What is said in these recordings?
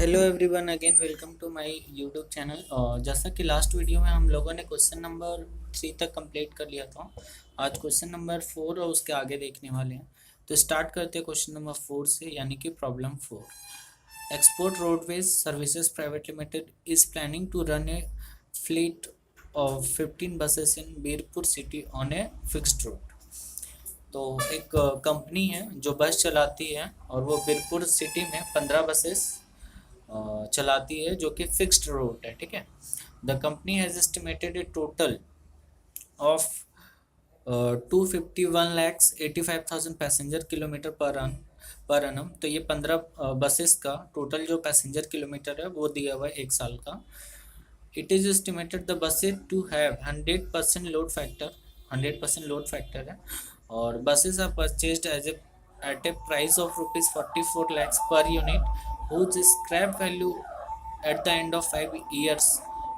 Hello everyone, again welcome to my YouTube channel. और जैसा कि लास्ट वीडियो में हम लोगों ने क्वेश्चन नंबर 3 तक कंप्लीट कर लिया था। आज क्वेश्चन नंबर 4 और उसके आगे देखने वाले हैं। तो स्टार्ट करते हैं क्वेश्चन नंबर 4 से, यानी कि problem 4। Export roadways services private limited is planning to run a fleet of 15 buses in Birpur city on a fixed route. तो एक कंपनी है जो बस चलाती है और वो बीरपुर सिटी में 15 बसेस चलाती है जो कि फिक्स्ड रूट है। ठीक है। The company has estimated A total of 251,85,000 passenger kilometre पर annum। तो ये 15 बसेस का टोटल जो पैसेंजर किलोमीटर है वो दिया हुआ है एक साल का। It is estimated the buses to have 100% load factor. 100% load factor है। और buses are purchased as a at a price of rupees 44 lakhs per unit, whose scrap value at the end of 5 years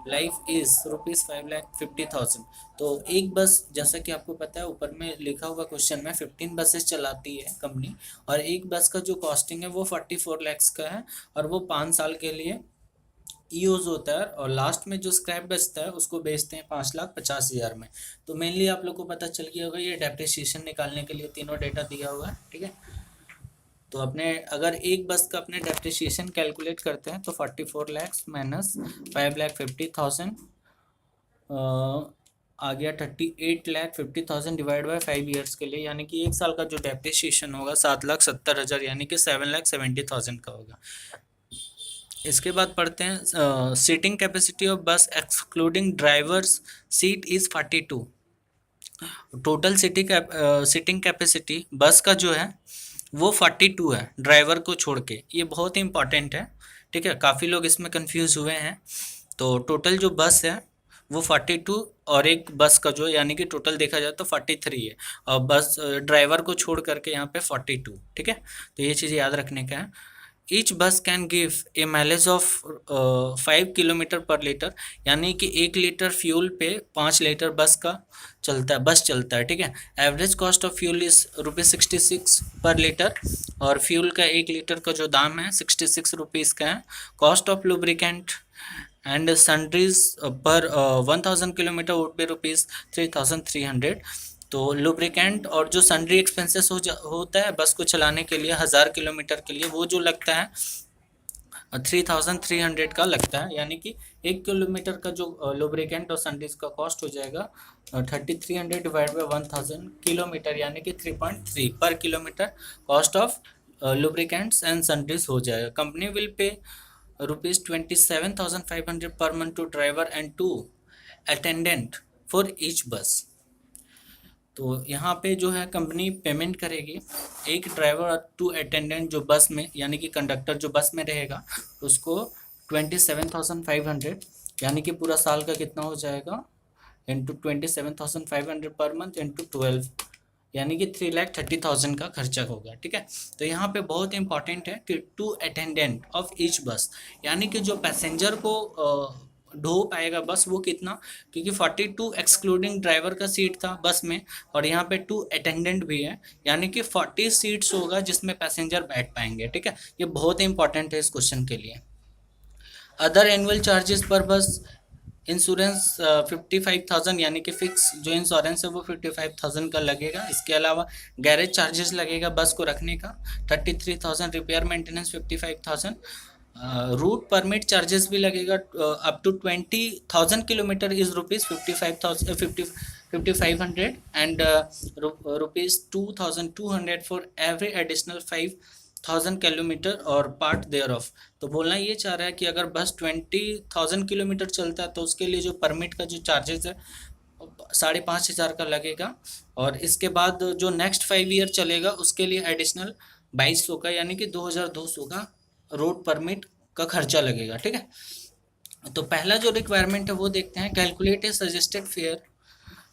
life is rupees 5,50,000। तो एक बस, जैसा कि आपको पता है ऊपर में लिखा हुआ क्वेश्चन में 15 बसेस चलाती है कंपनी, और एक बस का जो कॉस्टिंग है वो 44 लैक्स का है, और वो 5 साल के लिए यूज़ होता है। और लास्ट में जो स्क्रैप बचता है उसको बेचते हैं 5,50,000 में। तो मेनली आप लोग को पता चल गया होगा, ये डेप्रिसिएशन निकालने के लिए तीनों डेटा दिया हुआ है। ठीक है। तो अपने अगर एक बस का अपने डेप्रिसिएशन कैलकुलेट करते हैं तो 44 लैक्स माइनस 5,50,000 आ गया 38,50,000 डिवाइड बाय 5 ईयर्स के लिए, यानी कि एक साल का जो डेप्रिसिएशन होगा 7,70,000 यानी कि 7,70,000 का होगा। इसके बाद पढ़ते हैं seating capacity of bus excluding drivers seat is 42। Total seating capacity bus का जो है वो 42 है ड्राइवर को छोड़ के। ये बहुत ही इंपॉर्टेंट है। ठीक है, काफ़ी लोग इसमें कंफ्यूज हुए हैं। तो टोटल जो बस है वो 42, और एक बस का जो यानी कि टोटल देखा जाए तो 43 है, और बस ड्राइवर को छोड़ करके यहाँ पे 42। ठीक है, तो ये चीज़ याद रखने का है। ईच बस can give a mileage of 5 kilometre पर लीटर, यानी कि 1 लीटर फ्यूल पे 5 लीटर बस चलता है। ठीक है। Average cost of fuel is ₹66 पर लीटर, और फ्यूल का 1 लीटर का जो दाम है 66 रुपीज़ का है। Cost of lubricant and sundries पर 1000 किलोमीटर वुड बी ₹3,300। तो लुब्रिकेंट और जो सन्ड्री एक्सपेंसेस होता है बस को चलाने के लिए 1000 किलोमीटर के लिए, वो जो लगता है 3,300 का लगता है, यानी कि 1 किलोमीटर का जो लुब्रिकेंट और सन्ड्रीज का कॉस्ट हो जाएगा 3,300 डिवाइड बाई 1000 किलोमीटर, यानी कि 3.3 per kilometre cost of lubricants and sundries हो जाएगा। Company will pay ₹27,500 per month to driver and to attendant for each bus. तो यहाँ पे जो है कंपनी पेमेंट करेगी एक ड्राइवर और 2 अटेंडेंट जो बस में, यानी कि कंडक्टर जो बस में रहेगा उसको 27,500, यानी कि पूरा साल का कितना हो जाएगा इंटू 27,500 पर मंथ इंटू 12, यानी कि 3,30,000 का खर्चा होगा। ठीक है। तो यहाँ पे बहुत इंपॉर्टेंट है कि 2 अटेंडेंट ऑफ ईच बस, यानी कि जो पैसेंजर को ढो पाएगा बस वो कितना, क्योंकि 42 एक्सक्लूडिंग ड्राइवर का सीट था बस में, और यहाँ पे 2 अटेंडेंट भी है, यानी कि 40 सीट्स होगा जिसमें पैसेंजर बैठ पाएंगे। ठीक है, ये बहुत इंपॉर्टेंट है इस क्वेश्चन के लिए। अदर एनुअल चार्जेस पर बस इंश्योरेंस 55,000, यानी कि फिक्स जो इंश्योरेंस है वो 55,000 का लगेगा। इसके अलावा गैरेज चार्जेस लगेगा बस को रखने का 33,000, repair maintenance 55,000, route permit charges भी लगेगा up to 20,000 kilometre is ₹55,000 5,500 and ₹2,200 for every additional 5,000 kilometre और पार्ट देयर ऑफ। तो बोलना ये चाह रहा है कि अगर बस 20,000 किलोमीटर चलता है तो उसके लिए जो परमिट का जो चार्जेस है 5,500 का लगेगा, और इसके बाद जो नेक्स्ट 5 ईयर चलेगा उसके लिए एडिशनल 2,200 का, यानी कि 2,200 का रोड परमिट का खर्चा लगेगा। ठीक है। तो पहला जो रिक्वायरमेंट है वो देखते हैं। Calculate a suggested fare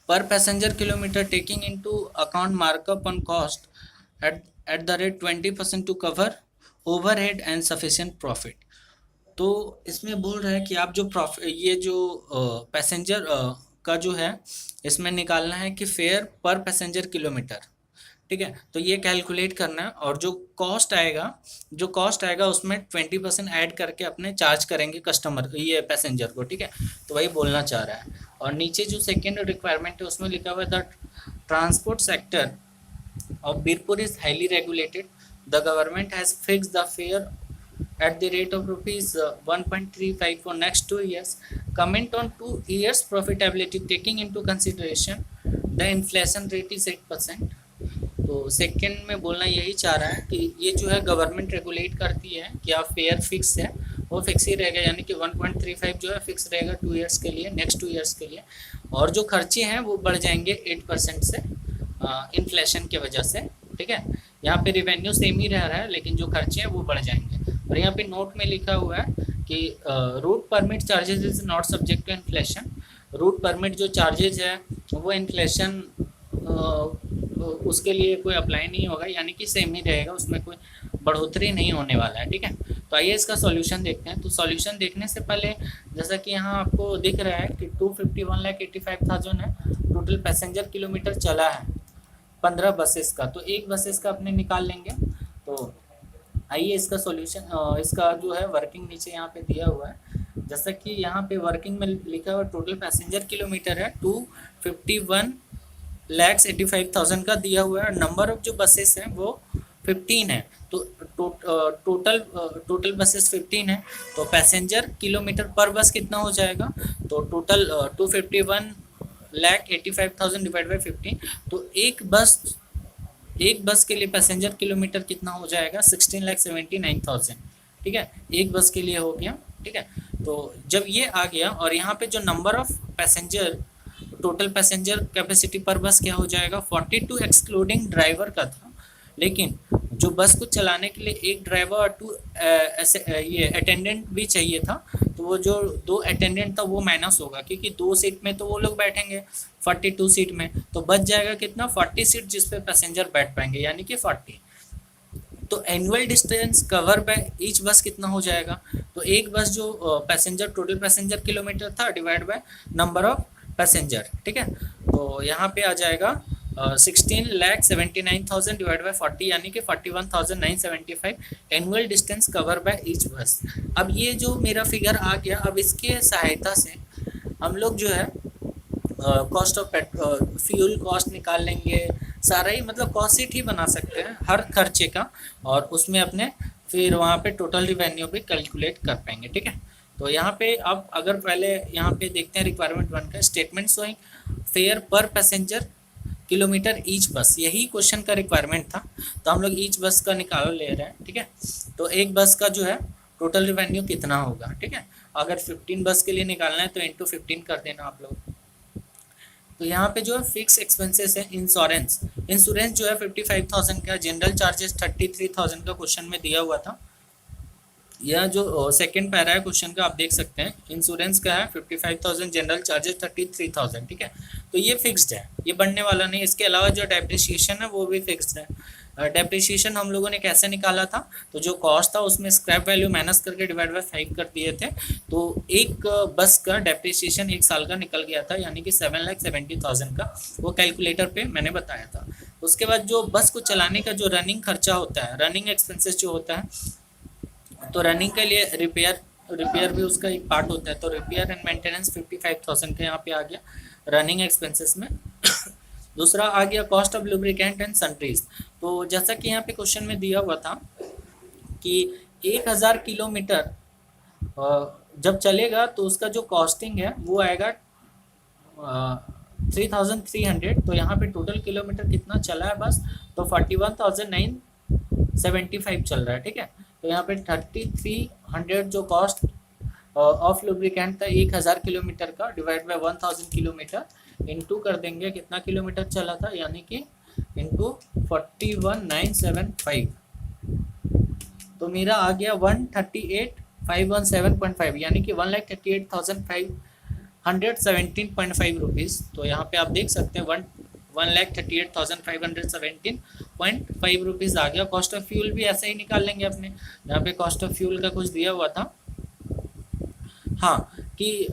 per passenger kilometre taking into account markup on cost at the rate 20% to cover overhead and sufficient profit. तो इसमें बोल रहा है कि आप जो ये जो पैसेंजर का जो है इसमें निकालना है कि फेयर पर पैसेंजर किलोमीटर ठीक है। तो ये कैलकुलेट करना है, और जो कॉस्ट आएगा उसमें 20% ऐड करके अपने चार्ज करेंगे कस्टमर, ये पैसेंजर को, ठीक है। तो वही बोलना चाह रहा है। और नीचे जो सेकेंड रिक्वायरमेंट है उसमें लिखा हुआ है the transport sector of Birpur is highly regulated. The government has fixed the fare at the rate of rupees 1.35 for next 2 years. Comment on 2 years profitability taking into consideration the inflation rate is 8%. तो second में बोलना यही चाह रहा है कि ये जो है गवर्नमेंट रेगुलेट करती है कि आप फेयर फिक्स है, वो फिक्स ही रहेगा, यानी कि 1.35 जो है फिक्स रहेगा 2 ईयर्स के लिए, नेक्स्ट 2 ईयर्स के लिए। और जो खर्चे हैं वो बढ़ जाएंगे 8% से इन्फ्लेशन की वजह से, ठीक है। यहाँ पे रिवेन्यू सेम ही रह रहा है लेकिन जो खर्चे हैं वो बढ़ जाएंगे। और यहाँ पे नोट में लिखा हुआ है कि route permit charges is not subject to inflation. Route permit जो चार्जेज है वो इन्फ्लेशन उसके लिए कोई अप्लाई नहीं होगा, यानी कि सेम ही रहेगा, उसमें कोई बढ़ोतरी नहीं होने वाला है, ठीक है। तो आइए इसका सॉल्यूशन देखते हैं। तो सॉल्यूशन देखने से पहले जैसा कि यहाँ आपको दिख रहा है कि 251,85,000 है टोटल पैसेंजर किलोमीटर चला है 15 बसेस का, तो एक बसेस का अपने निकाल लेंगे। तो आइए इसका सॉल्यूशन, इसका जो है वर्किंग नीचे यहाँ पे दिया हुआ है। जैसा कि यहाँ पे वर्किंग में लिखा हुआ टोटल पैसेंजर किलोमीटर है 251,85,000 का दिया हुआ है। नंबर ऑफ जो बसेस हैं वो 15 है, तो टोटल बसेस 15 है, तो पैसेंजर किलोमीटर पर बस कितना हो जाएगा, तो टोटल 251,85,000 डिवाइड बाई 15, तो एक बस के लिए पैसेंजर किलोमीटर कितना हो जाएगा 16,79,000, ठीक है, एक बस के लिए हो गया, ठीक है। तो जब ये आ गया और यहाँ पे जो number of passenger, total passenger capacity पर बस क्या हो जाएगा 42 एक्सक्लूडिंग ड्राइवर का था, लेकिन जो बस को चलाने के लिए एक ड्राइवर और 2 ये अटेंडेंट भी चाहिए था, तो वो जो 2 अटेंडेंट था वो माइनस होगा, क्योंकि 2 सीट में तो वो लोग बैठेंगे 42 सीट में, तो बच जाएगा कितना 40 सीट जिस पे पैसेंजर बैठ पाएंगे, यानी कि 40। तो annual distance cover by each बस कितना हो जाएगा, तो एक बस जो पैसेंजर टोटल पैसेंजर किलोमीटर था divide by number of passenger, ठीक है। तो यहाँ पे आ जाएगा 16,79,000 डिवाइड बाय 40, यानी कि 41,975 annual distance cover by each बस। अब ये जो मेरा फिगर आ गया, अब इसके सहायता से हम लोग जो है कॉस्ट ऑफ फ्यूल कॉस्ट निकाल लेंगे, सारा ही मतलब कॉस्ट शीट ही बना सकते हैं हर खर्चे का, और उसमें अपने फिर वहाँ पे टोटल रिवेन्यू भी कैलकुलेट कर पाएंगे, ठीक है। तो यहाँ पे अब अगर पहले यहाँ पे देखते हैं रिक्वायरमेंट 1 का statement showing fair per passenger kilometre each बस, यही क्वेश्चन का रिक्वायरमेंट था, तो हम लोग ईच बस का निकाल ले रहे हैं, ठीक है। तो एक बस का जो है टोटल रिवेन्यू कितना होगा, ठीक है। अगर 15 बस के लिए निकालना है तो इंटू 15 कर देना आप लोग। तो यहाँ पे जो है फिक्स एक्सपेंसेस है, इंश्योरेंस जो है 55,000 का, जनरल चार्जेस 33,000 का क्वेश्चन में दिया हुआ था। यह जो सेकंड पैरा है क्वेश्चन का आप देख सकते हैं, इंश्योरेंस का है 55,000, जनरल चार्जेस 33,000, ठीक है। तो ये फिक्स्ड है, ये बढ़ने वाला नहीं। इसके अलावा जो डेप्रिसिएशन है वो भी फिक्स्ड है। डेप्रिसिएशन हम लोगों ने कैसे निकाला था, तो जो कॉस्ट था उसमें स्क्रैप वैल्यू माइनस करके डिवाइड बाय 5 कर दिए थे, तो एक बस का डेप्रिसिएशन 1 साल का निकल गया था, यानी कि 7,70,000 का, वो कैलकुलेटर पे मैंने बताया था। उसके बाद जो बस को चलाने का जो रनिंग खर्चा होता है, रनिंग एक्सपेंसेस जो होता है, तो रनिंग के लिए रिपेयर भी उसका एक पार्ट होता है, तो रिपेयर एंड मेंटेनेंस 55,000 का यहाँ पे आ गया रनिंग एक्सपेंसेस में। दूसरा आ गया cost of lubricant and sundries. तो जैसा कि यहाँ पे क्वेश्चन में दिया हुआ था कि 1000 किलोमीटर जब चलेगा तो उसका जो कॉस्टिंग है वो आएगा 3,300, तो यहाँ पे टोटल किलोमीटर कितना चला है बस, तो 41,975 चल रहा है, ठीक है। तो यहाँ पे 3,300 जो कॉस्ट ऑफ लुब्रिकेंट था 1000 किलोमीटर का डिवाइड बाय 1000 किलोमीटर इनटू कर देंगे कितना किलोमीटर चला था, यानी कि इनटू 41,975, तो मेरा आ गया 138,517.5, यानी कि 1,38,517.5 रुपीज़। तो यहाँ पे आप देख सकते हैं 1,38,517.5 रुपीज़ आ गया। कॉस्ट ऑफ फ्यूल भी ऐसे ही निकाल लेंगे अपने, यहाँ पे कॉस्ट ऑफ फ्यूल का कुछ दिया हुआ था, हाँ, कि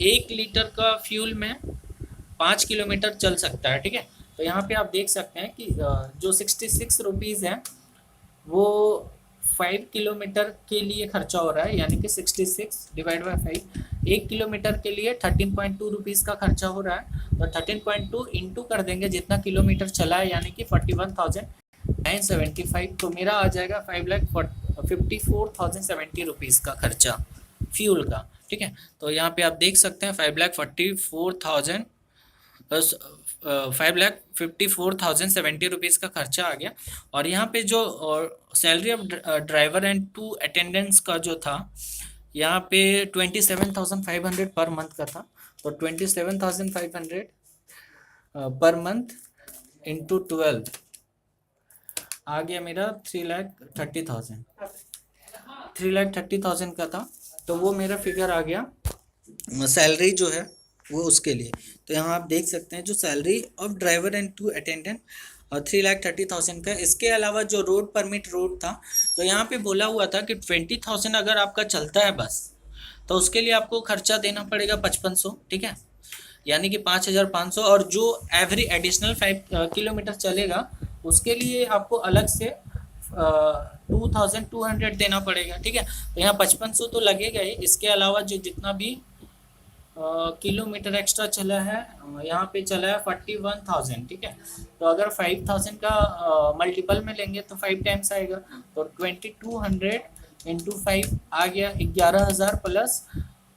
1 लीटर का फ्यूल में 5 किलोमीटर चल सकता है, ठीक है। तो यहाँ पे आप देख सकते हैं कि जो 66 रुपीज़ है वो 5 किलोमीटर के लिए खर्चा हो रहा है, यानी कि 66 डिवाइड बाई 5, 1 किलोमीटर के लिए 13.2 रुपीज़ का खर्चा हो रहा है। तो 13.2 इंटू कर देंगे जितना किलोमीटर चला है, यानी कि 41,975। तो मेरा आ जाएगा 5,54,070 रुपीज़ का खर्चा फ्यूल का। ठीक है, तो यहाँ पे आप देख सकते हैं 5,54,070 रुपीज़ का खर्चा आ गया। और यहाँ पे जो salary of driver and 2 attendants का जो था, यहाँ पे 27,500 पर मंथ का था। तो 27,500 पर मंथ इंटू 12 आ गया मेरा 3,30,000 का था। तो वो मेरा फिगर आ गया सैलरी जो है वो उसके लिए। तो यहाँ आप देख सकते हैं जो salary of driver and 2 attendant 3,30,000 का। इसके अलावा जो रोड परमिट रोड था, तो यहाँ पे बोला हुआ था कि 20,000 अगर आपका चलता है बस, तो उसके लिए आपको खर्चा देना पड़ेगा 5,500। ठीक है, यानी कि 5,500। और जो एवरी एडिशनल 5 किलोमीटर चलेगा उसके लिए आपको अलग से 2,200 देना पड़ेगा। ठीक है, तो यहाँ 5,500 तो लगेगा ही। इसके अलावा जो जितना भी किलोमीटर एक्स्ट्रा चला है, यहाँ पे चला है 41,000। ठीक है, तो अगर 5,000 का मल्टीपल में लेंगे तो 5 टाइम्स आएगा। तो 2,200 इंटू 5 आ गया 11,000 प्लस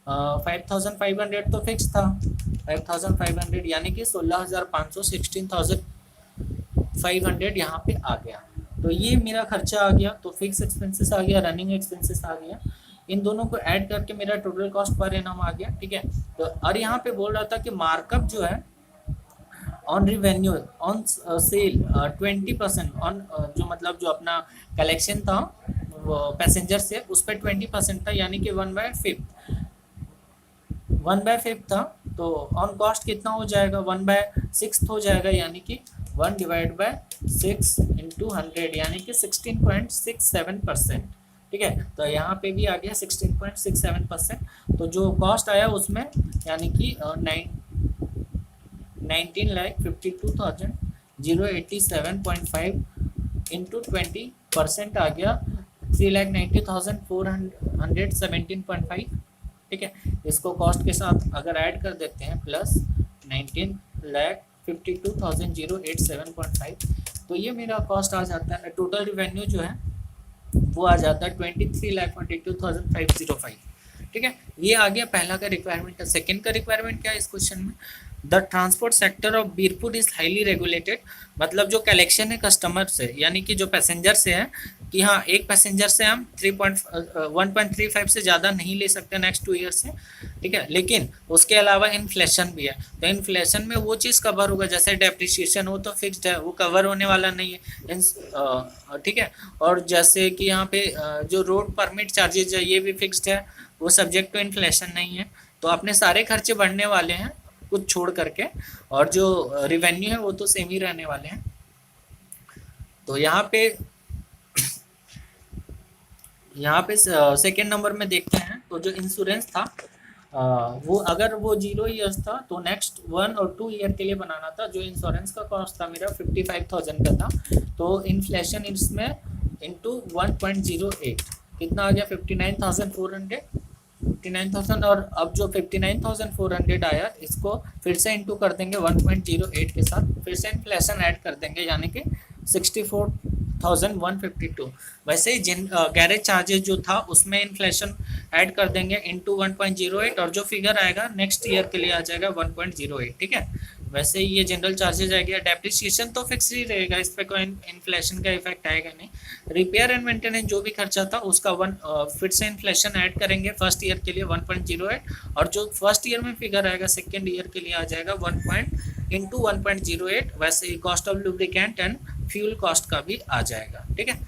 5,500 तो फिक्स था 5,500, यानी कि 16,500 16,500 यहाँ पे आ गया। तो ये मेरा खर्चा आ गया। तो फिक्स एक्सपेंसेस आ गया, रनिंग एक्सपेंसेस आ गया, इन दोनों को ऐड करके मेरा टोटल कॉस्ट पर एनम आ गया। ठीक है, तो और यहाँ पे बोल रहा था कि मार्कअप जो है on revenue on sale 20% on जो मतलब जो अपना कलेक्शन था वो पैसेंजर से, उस पर 20% था, यानी कि 1/5 था। तो ऑन कॉस्ट कितना हो जाएगा 1/6 हो जाएगा, यानी कि 1/6 इंटू 100, यानी कि 16.67%। ठीक है, तो यहाँ पे भी आ गया 16.67%। तो जो कॉस्ट आया उसमें यानी कि 19,52,087.5 इंटू 20% आ गया 3,90,417.5। ठीक है, इसको कॉस्ट के साथ अगर ऐड कर देते हैं प्लस 19,52,087.5, तो ये मेरा कॉस्ट आ जाता है। टोटल रिवेन्यू जो है वो आ जाता है 23,42,505। ठीक है, ये आ गया पहला का रिक्वायरमेंट। सेकंड का रिक्वायरमेंट क्या है इस क्वेश्चन में, the transport sector of Birpur is highly regulated. मतलब जो कलेक्शन है कस्टमर से, यानी कि जो पैसेंजर से है, कि हाँ एक पैसेंजर से हम 1.35 से ज़्यादा नहीं ले सकते नेक्स्ट 2 ईयर से। ठीक है, लेकिन उसके अलावा इन्फ्लेशन भी है। तो इन्फ्लेशन में वो चीज़ कवर होगा, जैसे डेप्रिसिएशन वो तो फिक्स्ड है, वो कवर होने वाला नहीं है। ठीक है, और जैसे कि यहाँ पे जो रोड परमिट चार्जेज है ये भी फिक्स्ड है, वो सब्जेक्ट टू इन्फ्लेशन नहीं है। तो अपने सारे खर्चे बढ़ने वाले हैं कुछ छोड़ करके, और जो रिवेन्यू है वो तो सेम ही रहने वाले हैं। तो यहाँ पे सेकेंड नंबर में देखते हैं, तो जो इंश्योरेंस था वो अगर वो 0 ईयर्स था तो नेक्स्ट 1 और 2 ईयर के लिए बनाना था। जो इंश्योरेंस का कॉस्ट था मेरा 55,000 का था। तो इन्फ्लेशन इसमें इंटू 1.08 कितना आ गया 59,400। और अब जो 59,400 आया इसको फिर से इंटू कर देंगे 1.08 के साथ, फिर से इन्फ्लेशन ऐड कर देंगे, यानी कि 64,152। वैसे ही गैरेज चार्जेस जो था उसमें इन्फ्लेशन ऐड कर देंगे इंटू 1.08, और जो फिगर आएगा नेक्स्ट ईयर के लिए आ जाएगा 1.08। ठीक है, वैसे ही ये जनरल चार्जेस आएगा। डेप्रिसिएशन तो फिक्स ही रहेगा, इस पर कोई इन्फ्लेशन का इफेक्ट आएगा नहीं। रिपेयर एंड मेंटेनेंस जो भी खर्चा था उसका फिर से इन्फ्लेशन ऐड करेंगे फर्स्ट ईयर के लिए 1.08, और जो फर्स्ट ईयर में फिगर आएगा सेकेंड ईयर के लिए आ जाएगा 1.08। वैसे ही cost of lubricant and fuel cost का भी आ जाएगा। ठीक है,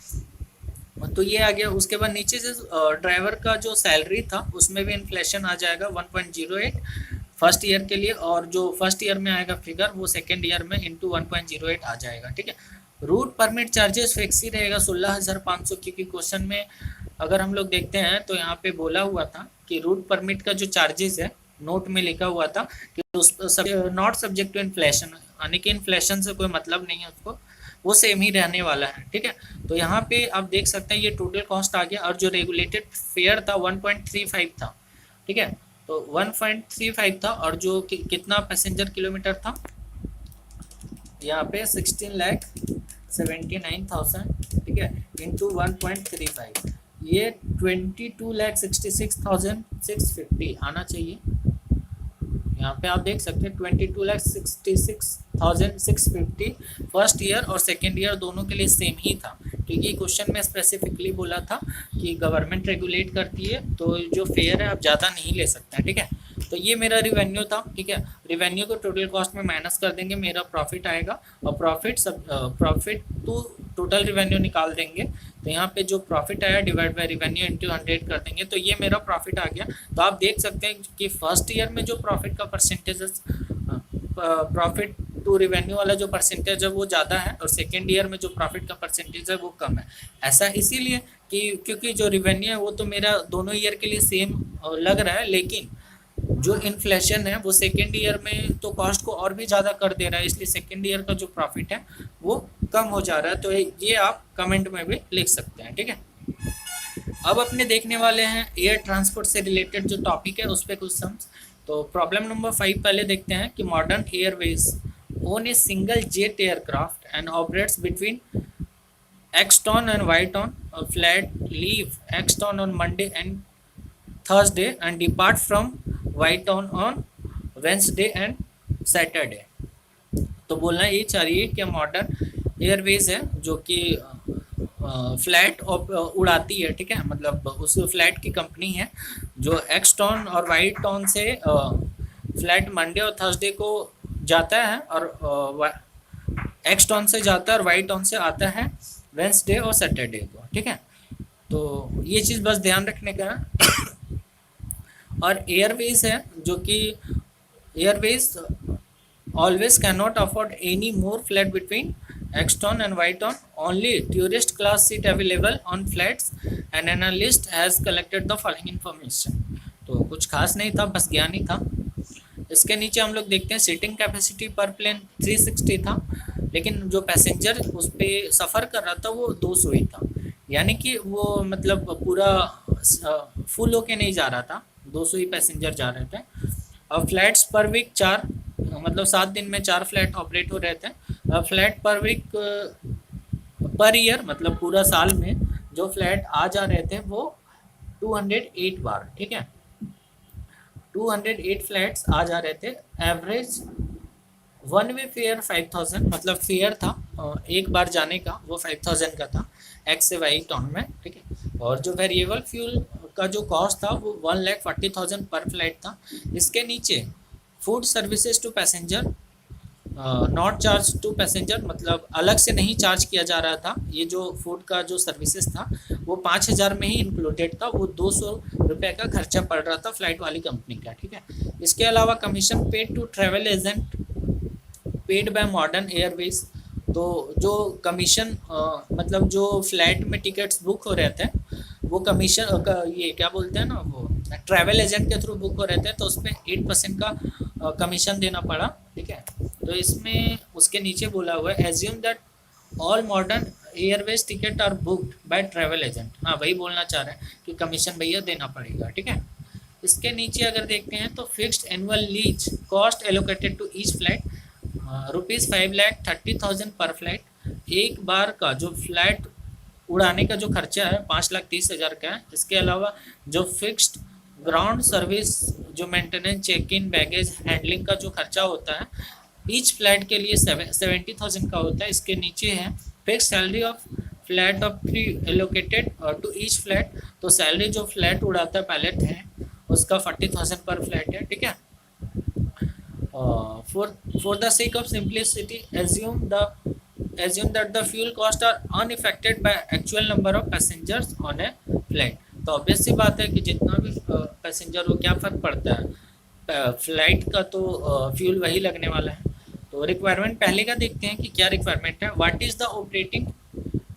तो ये आ गया। उसके बाद नीचे से ड्राइवर का जो सैलरी था उसमें भी इन्फ्लेशन आ जाएगा 1.08 फर्स्ट ईयर के लिए, और जो फर्स्ट ईयर में आएगा फिगर वो सेकेंड ईयर में इंटू 1.08 आ जाएगा। ठीक है, रूट परमिट चार्जेस फिक्स ही रहेगा 16,500, क्योंकि क्वेश्चन में अगर हम लोग देखते हैं तो यहाँ पे बोला हुआ था कि रूट परमिट का जो चार्जेस है नोट में लिखा हुआ था कि उस नॉट सब्जेक्ट टू इन्फ्लेशन, यानी कि इन्फ्लेशन से कोई मतलब नहीं है उसको, वो सेम ही रहने वाला है, ठीक है। तो यहाँ पे आप देख सकते हैं ये टोटल कॉस्ट आ गया, और जो रेगुलेटेड फेयर था 1.35 था, ठीक है। तो 1.35 था, और जो कितना पैसेंजर किलोमीटर था यहाँ पे 16,79,000, ठीक है, इंटू 1.35, ये 22,66,650 आना चाहिए। यहाँ पे आप देख सकते हैं 22,66,650 फर्स्ट ईयर और सेकेंड ईयर दोनों के लिए सेम ही था, क्योंकि क्वेश्चन में स्पेसिफिकली बोला था कि गवर्नमेंट रेगुलेट करती है तो जो फेयर है आप ज़्यादा नहीं ले सकते हैं, ठीक है। तो ये मेरा रिवेन्यू था, ठीक है। रिवेन्यू को टोटल कॉस्ट में माइनस कर देंगे, मेरा प्रॉफिट आएगा, और प्रॉफिट टू टोटल रिवेन्यू निकाल देंगे। तो यहाँ पे जो प्रॉफिट आया डिवाइड बाय रिवेन्यू इंटू 100 कर देंगे, तो ये मेरा प्रॉफिट आ गया। तो आप देख सकते हैं कि फर्स्ट ईयर में जो प्रॉफिट का परसेंटेज, प्रॉफिट टू रिवेन्यू वाला जो परसेंटेज है वो ज़्यादा है, और सेकेंड ईयर में जो प्रॉफिट का परसेंटेज है वो कम है। ऐसा इसीलिए कि क्योंकि जो रिवेन्यू है वो तो मेरा दोनों ईयर के लिए सेम लग रहा है, लेकिन जो इन्फ्लेशन है वो सेकेंड ईयर में तो कॉस्ट को और भी ज़्यादा कर दे रहा है, इसलिए सेकेंड ईयर का जो प्रॉफिट है वो कम हो जा रहा है। तो ये आप कमेंट में भी लिख सकते हैं, ठीक है। अब अपने देखने वाले हैं एयर ट्रांसपोर्ट से रिलेटेड जो टॉपिक है उस पर कुछ सम्स। तो प्रॉब्लम नंबर 5 पहले देखते हैं कि modern Airways own a single jet aircraft and operates between Exton and Whiton. Flight leave Exton on Monday and Thursday and depart from Whiton on Wednesday and Saturday. तो बोलना ये चाहिए कि मॉडर्न एयरवेज है जो कि फ्लाइट उड़ाती है, ठीक है, मतलब उस फ्लाइट की कंपनी है जो एक्सटॉन और वाइटॉन से फ्लाइट मंडे और थर्सडे को जाता है, और एक्सटॉन से जाता है और वाइटॉन से आता है वेंसडे और सैटरडे को, ठीक है। तो ये चीज़ बस ध्यान रखने का है। और एयरवेज है जो कि airways always can not afford any more flight between Exton and Wyton, only tourist class seat available on flights and analyst has collected the following information. तो कुछ खास नहीं था, बस ज्ञान ही था। इसके नीचे हम लोग देखते हैं सीटिंग कैपेसिटी पर प्लेन 360 था, लेकिन जो पैसेंजर उस पर सफ़र कर रहा था वो 200 ही था, यानी कि वो मतलब पूरा फुल होके नहीं जा रहा था, 200 ही पैसेंजर जा रहे थे। और फ्लाइट्स पर वीक 4, मतलब 7 दिन में 4 फ्लाइट ऑपरेट हो रहे थे। फ्लाइट पर वीक पर ईयर मतलब पूरा साल में जो फ्लाइट आ जा रहे थे वो 208 बार, ठीक है, 208 फ्लाइट्स आ जा रहे थे। एवरेज वन वे फेयर 5000, मतलब फेयर था एक बार जाने का वो 5000 का था एक्स से वाई टाउन में, ठीक है। और जो वेरिएबल फ्यूल का जो कॉस्ट था वो 1,40,000 पर फ्लाइट था। इसके नीचे food services to passenger not charge to passenger, मतलब अलग से नहीं चार्ज किया जा रहा था। ये जो फूड का जो सर्विसेज था वो 5,000 में ही इंक्लूडेड था, वो 200 रुपये का खर्चा पड़ रहा था फ्लाइट वाली कंपनी का, ठीक है। इसके अलावा commission paid to travel agent paid by modern airways. तो जो कमीशन मतलब जो फ्लाइट में टिकट्स बुक हो रहे थे वो कमीशन ये क्या बोलते हैं ना, वो ट्रैवल एजेंट के थ्रू बुक हो रहे थे, तो उस पर 8% का कमीशन देना पड़ा, ठीक है। तो इसमें उसके नीचे बोला हुआ है assume that all modern airways ticket are booked by travel agent. हाँ, वही बोलना चाह रहे हैं कि कमीशन भैया देना पड़ेगा, ठीक है। इसके नीचे अगर देखते हैं तो fixed annual lease cost allocated to each flight ₹5,30,000 per flight. एक बार का जो फ्लाइट उड़ाने का जो खर्चा है 5,30,000 का है। इसके अलावा जो फिक्स्ड ग्राउंड सर्विस, जो maintenance, check in, baggage handling का जो खर्चा होता है ईच फ्लाइट के लिए 70,000 का होता है। इसके नीचे है fix salary of flight of 3 allocated to each flight. तो सैलरी जो फ्लाइट उड़ाता है पायलट है उसका 40,000 पर फ्लाइट है, ठीक है। For the sake of simplicity, assume that the fuel costs are unaffected by actual number of passengers on a flight। तो ऑब्वियस सी बात है कि जितना भी पैसेंजर हो क्या फ़र्क पड़ता है, फ्लाइट का तो फ्यूल वही लगने वाला है। तो रिक्वायरमेंट पहले का देखते हैं कि क्या रिक्वायरमेंट है। What is the operating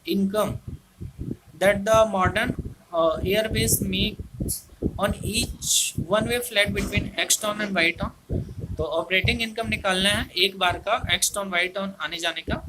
income that the modern Airways makes on each one-way flight between Exton and Whiton? तो ऑपरेटिंग इनकम निकालना है एक बार का एक्स टन वाई टन आने जाने का,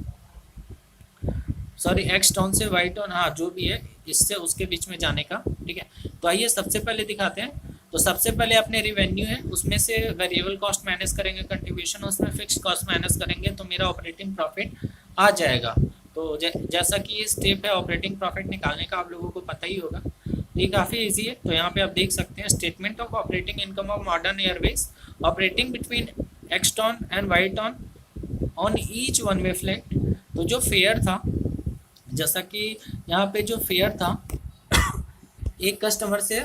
सॉरी एक्स टन से वाई टन, हाँ जो भी है इससे उसके बीच में जाने का, ठीक है। तो आइए सबसे पहले दिखाते हैं। तो सबसे पहले अपने रिवेन्यू है उसमें से वेरिएबल कॉस्ट माइनस करेंगे, कंट्रीब्यूशन उसमें फिक्स कॉस्ट माइनस करेंगे, तो मेरा ऑपरेटिंग प्रॉफिट आ जाएगा। तो जैसा कि ये स्टेप है ऑपरेटिंग प्रॉफिट निकालने का, आप लोगों को पता ही होगा, तो ये काफ़ी इजी है। तो यहाँ पे आप देख सकते हैं statement of operating income of modern airways operating between X town and Y town on each one way flight. तो जो फेयर था, जैसा कि यहाँ पे जो फेयर था एक कस्टमर से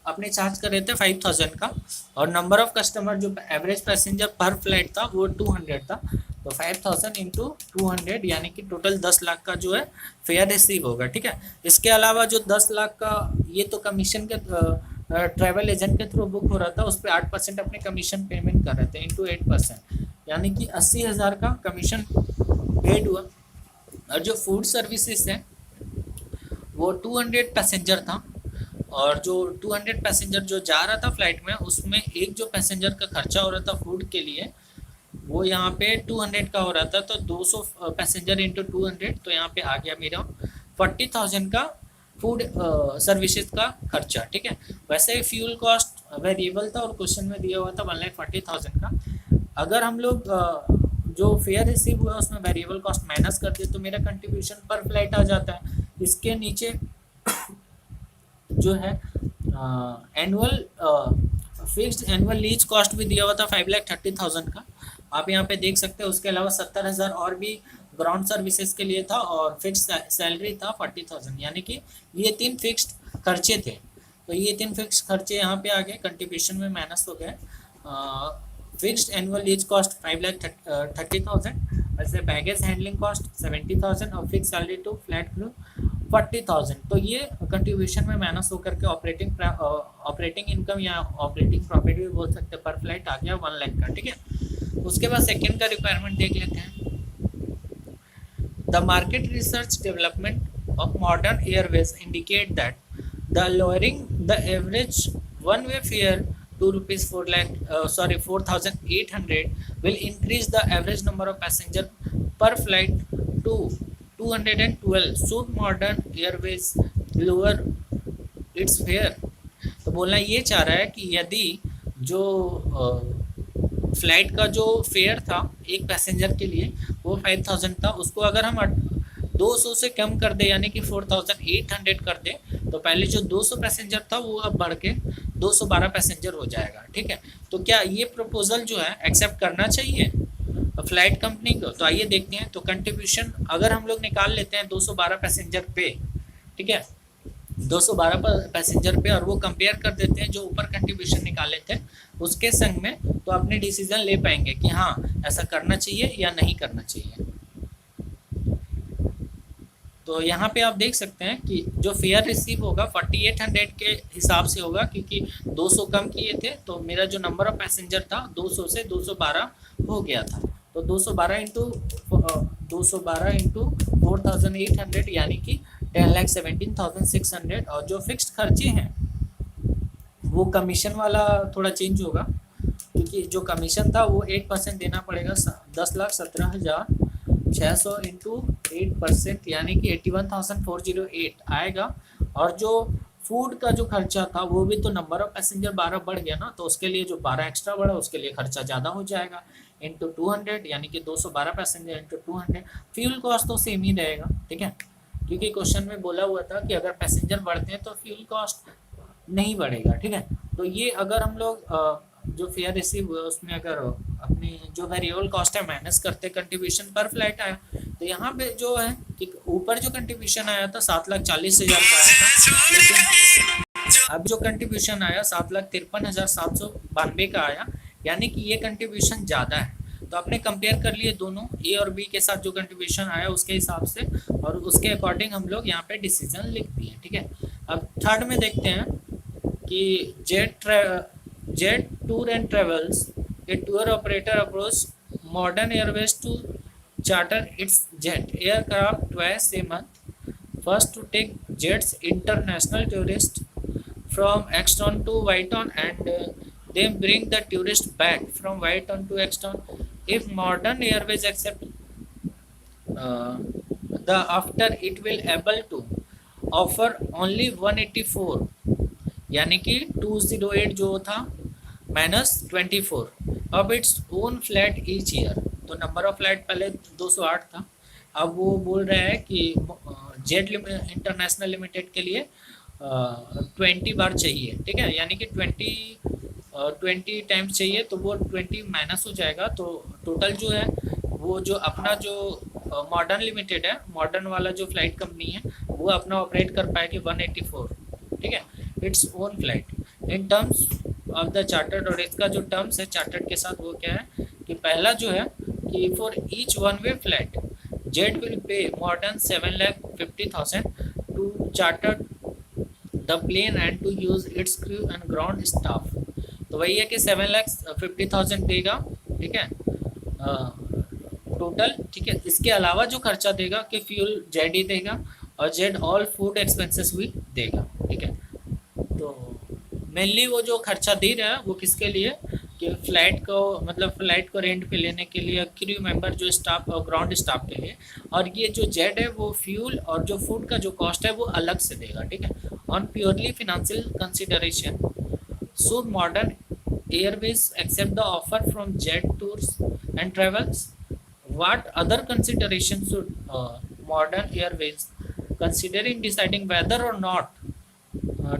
अपने चार्ज कर रहे थे 5000 का, और नंबर ऑफ कस्टमर जो एवरेज पैसेंजर पर फ्लाइट था वो 200 था। तो 5000 इंटू 200 यानी कि टोटल 10 लाख का जो है फेयर रिसीव होगा, ठीक है। इसके अलावा जो 10 लाख का ये तो कमीशन के ट्रैवल एजेंट के थ्रू बुक हो रहा था, उस पर 8% अपने कमीशन पेमेंट कर रहे थे इंटू 8%, यानी कि 80,000 का कमीशन पेड हुआ। और जो फूड सर्विसेज है वो 200 पैसेंजर था, और जो 200 पैसेंजर जो जा रहा था फ्लाइट में उसमें एक जो पैसेंजर का खर्चा हो रहा था फूड के लिए वो यहाँ पे 200 का हो रहा था। तो 200 पैसेंजर इंटू 200, तो यहाँ पे आ गया मेरा 40,000 का फूड सर्विसेज का खर्चा, ठीक है। वैसे ही फ्यूल कॉस्ट वेरिएबल था और क्वेश्चन में दिया हुआ था 1,40,000 का। अगर हम लोग जो फेयर रिसीव हुआ उसमें वेरिएबल कॉस्ट माइनस कर दिए तो मेरा कंट्रीब्यूशन पर फ्लाइट आ जाता है। इसके नीचे जो है annual fixed annual lease cost भी दिया हुआ था 5,30,000 का, आप यहाँ पे देख सकते हैं। उसके अलावा 70,000 और भी ग्राउंड सर्विसेज के लिए था, और फिक्स सैलरी था 40,000, यानी कि ये 3 फिक्स्ड खर्चे थे। तो ये 3 फिक्स खर्चे यहाँ पे आ गए, कंट्रीब्यूशन में माइनस हो गए। फिक्स्ड एनुअल लीज कॉस्ट 5,30,000, वैसे बैगेज हैंडलिंग कॉस्ट 70,000 और fix salary to flight crew 40,000। तो ये कंट्रीब्यूशन में माइनस होकर के ऑपरेटिंग इनकम या ऑपरेटिंग प्रॉफिट भी बोल सकते हैं पर फ्लाइट आ गया 1 लाख का, ठीक है। उसके बाद सेकंड का रिक्वायरमेंट देख लेते हैं। The market research development of modern Airways indicate that the lowering the average one way fair to rupees 4,800 will increase the average number of passenger per flight to 212. Should modern airways lower its fare? तो बोलना ये चाह रहा है कि यदि जो flight का जो फेयर था एक पैसेंजर के लिए वो 5,000 था, उसको अगर हम 200 से कम कर दे यानी कि 4,800 कर दे, तो पहले जो 200 पैसेंजर था वो अब बढ़ के 212 पैसेंजर हो जाएगा, ठीक है। तो क्या ये प्रपोजल जो है एक्सेप्ट करना चाहिए फ्लाइट कंपनी को? तो आइए देखते हैं। तो कंट्रीब्यूशन अगर हम लोग निकाल लेते हैं 212 पैसेंजर पे, ठीक है, 212 पैसेंजर पे, और वो कंपेयर कर देते हैं जो ऊपर कंट्रीब्यूशन निकाले थे उसके संग में, तो अपने डिसीजन ले पाएंगे कि हाँ ऐसा करना चाहिए या नहीं करना चाहिए। तो यहाँ पे आप देख सकते हैं कि जो फेयर रिसीव होगा 4800 के हिसाब से होगा, क्योंकि 200 कम किए थे तो मेरा जो नंबर ऑफ पैसेंजर था 200 से 212 हो गया था। तो 212 इंटू 4,800 यानी कि 10,17,600। और जो फिक्स्ड खर्चे हैं वो कमीशन वाला थोड़ा चेंज होगा, क्योंकि जो कमीशन था वो 8% देना पड़ेगा, 10,17,600 इंटू 8% यानी कि 81,408 आएगा। और जो फूड का जो खर्चा था वो भी तो नंबर ऑफ पैसेंजर 12 बढ़ गया ना, तो उसके लिए जो 12 एक्स्ट्रा बढ़ा उसके लिए खर्चा ज़्यादा हो जाएगा, इंटू 200 यानी कि 212 पैसेंजर इंटू 200। फ्यूल कॉस्ट तो सेम ही रहेगा, ठीक है, क्योंकि क्वेश्चन में बोला हुआ था कि अगर पैसेंजर बढ़ते हैं तो फ्यूल कॉस्ट नहीं बढ़ेगा, ठीक है। तो ये अगर हम लोग जो फेयर रिसीव हुआ उसमें अगर अपनी जो वेरिएबल कॉस्ट है माइनस करते कंट्रीब्यूशन पर फ्लाइट आया, तो यहाँ पे जो है कि ऊपर जो कंट्रीब्यूशन आया था 7,40,000 का आया था, लेकिन अब जो कंट्रीब्यूशन आया 7,53,792 का आया, यानी कि ये कंट्रीब्यूशन ज़्यादा है। तो आपने कंपेयर कर लिए दोनों ए और बी के साथ जो कंट्रीब्यूशन आया उसके हिसाब से, और उसके अकॉर्डिंग हम लोग यहाँ पे डिसीजन लिख दिए, ठीक है। अब थर्ड में देखते हैं कि jet tour and travels a tour operator approach modern airways to charter its jet aircraft twice a month, first to take jets international tourist from Exton to Whiton, and then bring the tourist back from Y town to X town. If Modern Airways accept the after, it will able to offer only 184, यानी कि 208 जो था -24 अब its own flat each year. तो number of flat पहले 208 था, अब वो बोल रहा है कि जेट इंटरनेशनल लिमिटेड के लिए 20 बार चाहिए, ठीक है, यानी कि 20 टाइम्स चाहिए, तो वो 20 माइनस हो जाएगा। तो टोटल जो है वो जो अपना जो मॉडर्न लिमिटेड है, मॉडर्न वाला जो फ्लाइट कंपनी है, वो अपना ऑपरेट कर पाएगी 184, ठीक है, its own flight in terms of the chartered. और इसका जो टर्म्स है चार्टर्ड के साथ वो क्या है कि पहला जो है कि for each one way flight jet will pay modern 7,50,000 to chartered the plane and to use its crew and ground staff. तो वही है कि 7,50,000 देगा, ठीक है, टोटल, ठीक है। इसके अलावा जो खर्चा देगा कि फ्यूल जेड ही देगा और जेड ऑल फूड एक्सपेंसेस भी देगा, ठीक है। तो मेनली वो जो खर्चा दे रहा है वो किसके लिए कि फ्लाइट को, मतलब फ्लाइट को रेंट पे लेने के लिए, क्रू मेंबर जो स्टाफ और ग्राउंड स्टाफ के लिए, और ये जो जेड है वो फ्यूल और जो फूड का जो कॉस्ट है वो अलग से देगा, ठीक है। On purely financial consideration should modern airways accept the offer from jet tours and travels. What other consideration should Modern Airways consider in deciding whether or not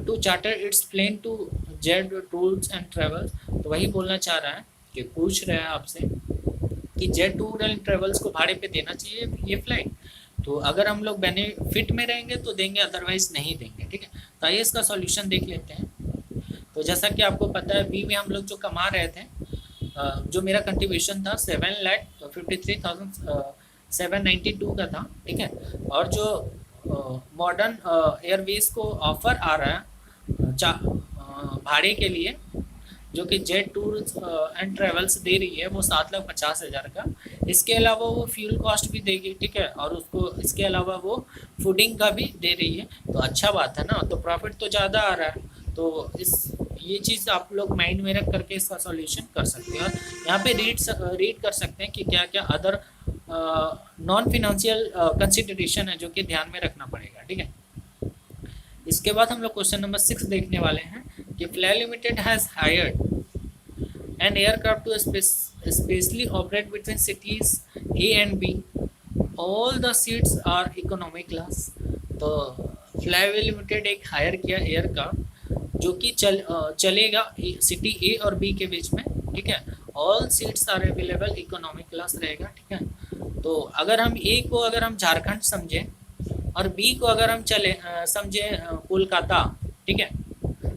to charter its plane to Jet Tours and Travels? तो वही बोलना चाह रहा है कि पूछ रहा है आपसे कि जेट टूर एंड ट्रेवल्स को भाड़े पे देना चाहिए ये फ्लाइट। तो अगर हम लोग बेनिफिट में रहेंगे तो देंगे, अदरवाइज नहीं देंगे, ठीक है। तो आइए इसका सॉल्यूशन देख लेते हैं। तो जैसा कि आपको पता है बी में हम लोग जो कमा रहे थे, जो मेरा कंट्रीब्यूशन था 7,53,792 का था, ठीक है। और जो मॉडर्न एयरवेज को ऑफर आ रहा है भाड़े के लिए, जो कि जेट टूर्स एंड ट्रेवल्स दे रही है, वो 7,50,000 का। इसके अलावा वो फ्यूल कॉस्ट भी देगी, ठीक है, और उसको इसके अलावा वो फूडिंग का भी दे रही है। तो अच्छा बात है ना, तो प्रॉफिट तो ज़्यादा आ रहा है। तो ये चीज़ आप लोग माइंड में रख करके इसका सॉल्यूशन कर सकते हैं। और यहाँ पे रीड कर सकते हैं कि क्या क्या अदर नॉन फिनेंशियल कंसिडरेशन है जो कि ध्यान में रखना पड़ेगा, ठीक है। इसके बाद हम लोग क्वेश्चन नंबर 6 देखने वाले हैं कि fly limited has hired an aircraft to specially operate between cities A and B, all the seats are economic class. तो फ्लाई लिमिटेड एक हायर किया एयरक्राफ्ट जो कि चलेगा सिटी ए और बी के बीच में, ठीक है। All seats are available, economic class रहेगा, ठीक है। तो अगर हम ए को अगर हम झारखंड समझें और बी को अगर हम समझे कोलकाता, ठीक है,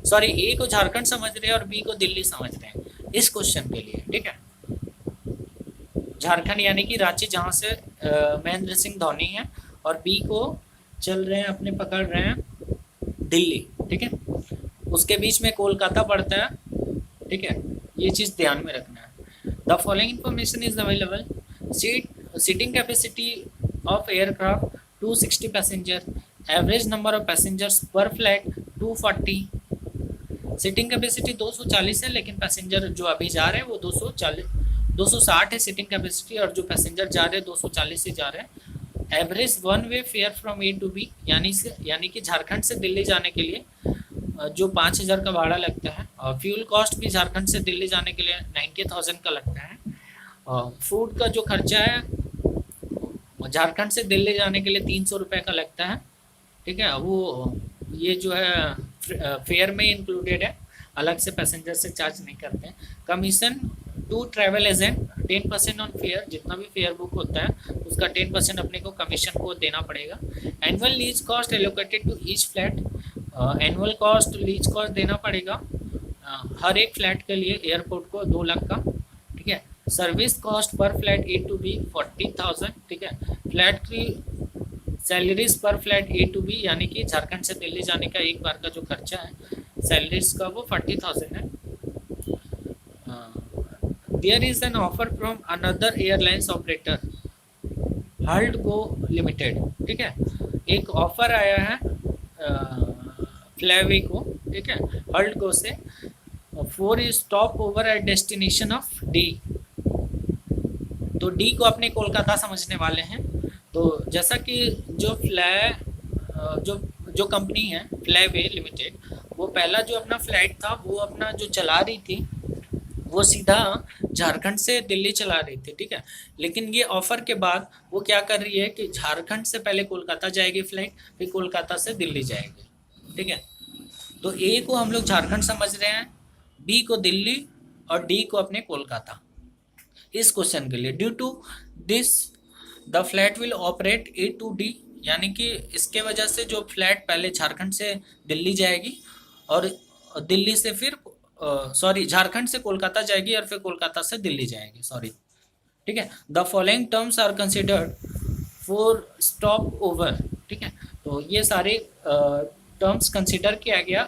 सॉरी, ए को झारखंड समझ रहे हैं और बी को दिल्ली समझ रहे हैं इस क्वेश्चन के लिए, ठीक है। झारखंड यानी कि रांची जहाँ से महेंद्र सिंह धोनी है, और बी को चल रहे हैं अपने पकड़ रहे हैं दिल्ली, ठीक है। उसके बीच में कोलकाता पड़ता है, ठीक है, ये चीज़ ध्यान में रखना है। The following information is available. Seating capacity of aircraft 260 passenger, average number of passengers per flight 240। Seating capacity 240 है, लेकिन पैसेंजर जो अभी जा रहे हैं वो 260 है सीटिंग कैपेसिटी, और जो पैसेंजर जा रहे हैं 240 से जा रहे हैं। Average one way fare from A to B, यानी कि झारखंड से दिल्ली जाने के लिए जो 5,000 का भाड़ा लगता है, और फ्यूल कॉस्ट भी झारखंड से दिल्ली जाने के लिए 90,000 का लगता है। और फूड का जो खर्चा है झारखंड से दिल्ली जाने के लिए 300 रुपये का लगता है, ठीक है। वो ये जो है फेयर में इंक्लूडेड है, अलग से पैसेंजर से चार्ज नहीं करते हैं। Commission to travel agent 10% on fare, जितना भी फेयर बुक होता है उसका 10% अपने को कमीशन को देना पड़ेगा। Annual lease cost allocated to each flight, annual cost lease cost देना पड़ेगा हर एक फ्लैट के लिए एयरपोर्ट को 2 लाख का, ठीक है। Service cost per flight A to B 40,000, ठीक है। फ्लैट की सैलरीज पर फ्लैट ए टू बी, यानी कि झारखंड से दिल्ली जाने का एक बार का जो खर्चा है सैलरीज का वो 40,000 है। There is an offer from another airlines operator Haldco limited, ठीक है। एक ऑफर आया है फ्लाईवे को, ठीक है, हल्डको से 4 stop over at destination of D. तो डी को अपने कोलकाता समझने वाले हैं। तो जैसा कि जो जो जो कंपनी है फ्लाईवे लिमिटेड, वो पहला जो अपना फ्लाइट था वो अपना जो चला रही थी वो सीधा झारखंड से दिल्ली चला रही थी, ठीक है। लेकिन ये ऑफर के बाद वो क्या कर रही है कि झारखंड से पहले कोलकाता जाएगी फ्लाइट, फिर कोलकाता से दिल्ली जाएगी, ठीक है। तो ए को हम लोग झारखंड समझ रहे हैं, बी को दिल्ली और डी को अपने कोलकाता। इस क्वेश्चन के लिए due to this the flight will operate A to D, यानी कि इसके वजह से जो फ्लैट पहले झारखंड से दिल्ली जाएगी और दिल्ली से फिर झारखंड से कोलकाता जाएगी और फिर कोलकाता से दिल्ली जाएगी, ठीक है। The following terms are considered for stop over, ठीक है। तो ये सारे टर्म्स कंसिडर किया गया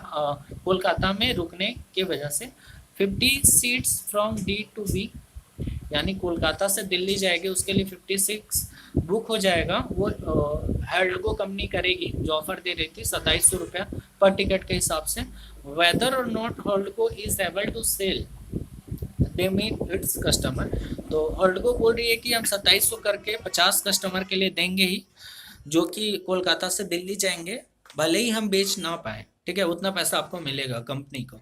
कोलकाता में रुकने की वजह से। 50 seats from D to B, यानी कोलकाता से दिल्ली जाएगी उसके लिए 56 बुक हो जाएगा। वो हेल्डको कंपनी करेगी, जो ऑफर दे रही थी 2700 रुपया पर टिकट के हिसाब से। वेदर और not Heldco is able to sell the meet its customer. तो हेल्डको बोल रही है कि हम 2700 करके 50 कस्टमर के लिए देंगे ही, जो कि कोलकाता से दिल्ली जाएंगे, भले ही हम बेच ना पाए, ठीक है, उतना पैसा आपको मिलेगा कंपनी को,